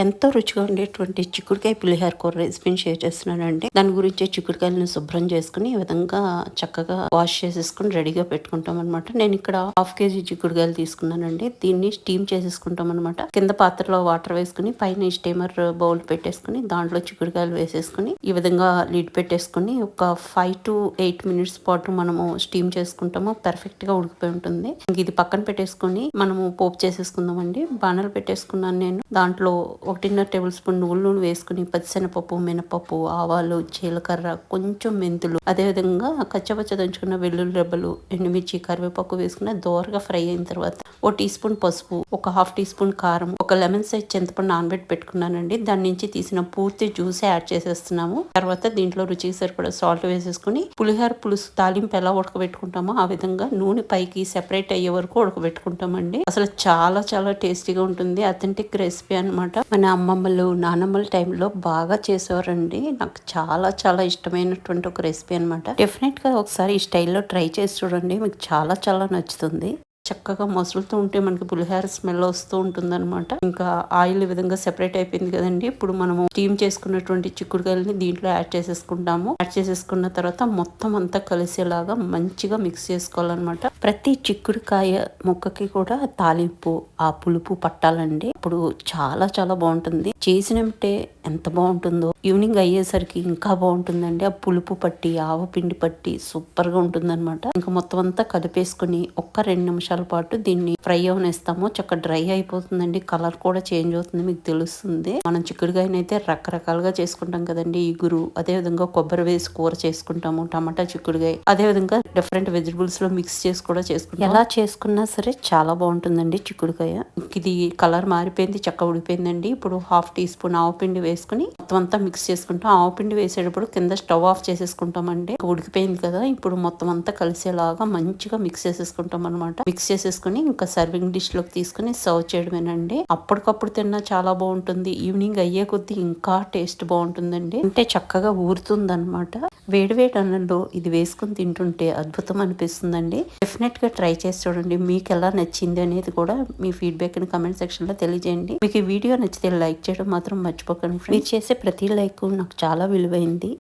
ఎంతో రుచిగా ఉండేటువంటి చిక్కుడుకాయ పులిహోర కూర రెసిపీని షేర్ చేస్తున్నానండి. దాని గురించి చిక్కుడుకాయలను శుభ్రం చేసుకుని ఈ విధంగా చక్కగా వాష్ చేసేసుకుని రెడీగా పెట్టుకుంటాం అనమాట. నేను ఇక్కడ 1/2 kg చిక్కుడుకాయలు తీసుకున్నానండి. దీన్ని స్టీమ్ చేసేసుకుంటాం అనమాట. కింద పాత్రలో వాటర్ వేసుకుని పైన స్టీమర్ బౌల్ పెట్టేసుకుని దాంట్లో చిక్కుడుకాయలు వేసేసుకుని ఈ విధంగా లిడ్ పెట్టేసుకుని ఒక 5 to 8 minutes పాటు మనము స్టీమ్ చేసుకుంటాము. పర్ఫెక్ట్ గా ఉడికిపోయి ఉంటుంది. ఇది పక్కన పెట్టేసుకుని మనము పోపు చేసేసుకుందామండి. బాణలు పెట్టేసుకున్నాను నేను. దాంట్లో 1.5 టేబుల్ స్పూన్ నువ్వుల నూనె వేసుకుని పచ్చిశనగపప్పు, మినపప్పు, ఆవాలు, జీలకర్ర, కొంచెం మెంతులు, అదేవిధంగా కచ్చపచ్చ దంచుకున్న వెల్లుల్లి రెబ్బలు, ఎండుమిర్చి, కరివేపాకు వేసుకుని దోరగా ఫ్రై అయిన తర్వాత 1 టీ స్పూన్ పసుపు, ఒక 1/2 టీ స్పూన్ కారం, ఒక లెమన్ సైజ్ చింతపండు నానబెట్టి పెట్టుకున్నానండి. దాని నుంచి తీసిన పూర్తి జ్యూస్ యాడ్ చేసేస్తున్నాము. తర్వాత దీంట్లో రుచికి సరిపడా సాల్ట్ వేసేసుకుని పులిహోర పులుసు తాలింపు ఎలా ఉడకబెట్టుకుంటామో ఆ విధంగా నూనె పైకి సెపరేట్ అయ్యే వరకు ఉడకబెట్టుకుంటామండి. అసలు చాలా చాలా టేస్టీగా ఉంటుంది. అథెంటిక్ రెసిపీ అనమాట. మన అమ్మమ్మలు, నానమ్మల టైంలో బాగా చేసేవారండి. నాకు చాలా చాలా ఇష్టమైనటువంటి ఒక రెసిపీ అనమాట. డెఫినెట్ గా ఒకసారి ఈ స్టైల్లో ట్రై చేసి చూడండి. మీకు చాలా చాలా నచ్చుతుంది. చక్కగా మసులుతూ ఉంటే మనకి పులిహోర స్మెల్ వస్తూ ఉంటుంది అనమాట. ఇంకా ఆయిల్ ఈ విధంగా సెపరేట్ అయిపోయింది కదండి. ఇప్పుడు మనము స్టీమ్ చేసుకున్నటువంటి చిక్కుడుకాయలని దీంట్లో యాడ్ చేసేసుకుంటాము. యాడ్ చేసేసుకున్న తర్వాత మొత్తం అంతా కలిసేలాగా మంచిగా మిక్స్ చేసుకోవాలన్నమాట. ప్రతి చిక్కుడుకాయ ముక్కకి కూడా తాలింపు, ఆ పులుపు పట్టాలండి. అప్పుడు చాలా చాలా బాగుంటుంది. చేసినట్టే ఎంత బాగుంటుందో ఈవినింగ్ అయ్యేసరికి ఇంకా బాగుంటుందండి. ఆ పులుపు పట్టి, ఆవపిండి పట్టి సూపర్ గా ఉంటుంది అనమాట. ఇంకా మొత్తం అంతా కలిపేసుకుని ఒక్క 2 నిమిషాల పాటు దీన్ని ఫ్రై అవనిస్తాము. చక్కగా డ్రై అయిపోతుందండి. కలర్ కూడా చేంజ్ అవుతుంది, మీకు తెలుస్తుంది. మనం చిక్కుడుకాయనైతే రకరకాలుగా చేసుకుంటాం కదండి. ఇగురు, అదే విధంగా కొబ్బరి వేసి కూర చేసుకుంటాము. టమాటా చిక్కుడుకాయ, అదే విధంగా డిఫరెంట్ వెజిటబుల్స్ లో మిక్స్ చేసి కూడా చేసుకుంటాం. ఎలా చేసుకున్నా సరే చాలా బాగుంటుందండి చిక్కుడుకాయ. ఇది కలర్ మారిపోయింది, చక్కగా ఉడిపోయిందండి. ఇప్పుడు 1/2 టీ స్పూన్ ఆవపిండి వేసుకుని మొత్తం అంతా మిక్స్ చేసుకుంటాం. ఆవపిండి వేసేటప్పుడు కింద స్టవ్ ఆఫ్ చేసేసుకుంటామండి. ఉడికిపోయింది కదా, ఇప్పుడు మొత్తం అంతా కలిసేలాగా మంచిగా మిక్స్ చేసేసుకుంటాం అనమాట. మిక్స్ చేసేసుకుని ఇంకా సర్వింగ్ డిష్ లోకి తీసుకుని సర్వ్ చేయడమేనండి. అప్పటికప్పుడు తిన్నా చాలా బాగుంటుంది. ఈవినింగ్ అయ్యే కొద్దీ ఇంకా టేస్ట్ బాగుంటుందండి. అంటే చక్కగా ఊరుతుంది అనమాట. వేడివేడి అన్నంలో ఇది వేసుకుని తింటుంటే అద్భుతం అనిపిస్తుందండి. డెఫినెట్ గా ట్రై చేసి చూడండి. మీకు ఎలా నచ్చింది అనేది కూడా మీ ఫీడ్బ్యాక్ ని కమెంట్ సెక్షన్ లో తెలియజేయండి. మీకు ఈ వీడియో నచ్చితే లైక్ చేయడం మాత్రం మర్చిపోకండి. మీరు చేసే ప్రతి లైక్ నాకు చాలా విలువైంది.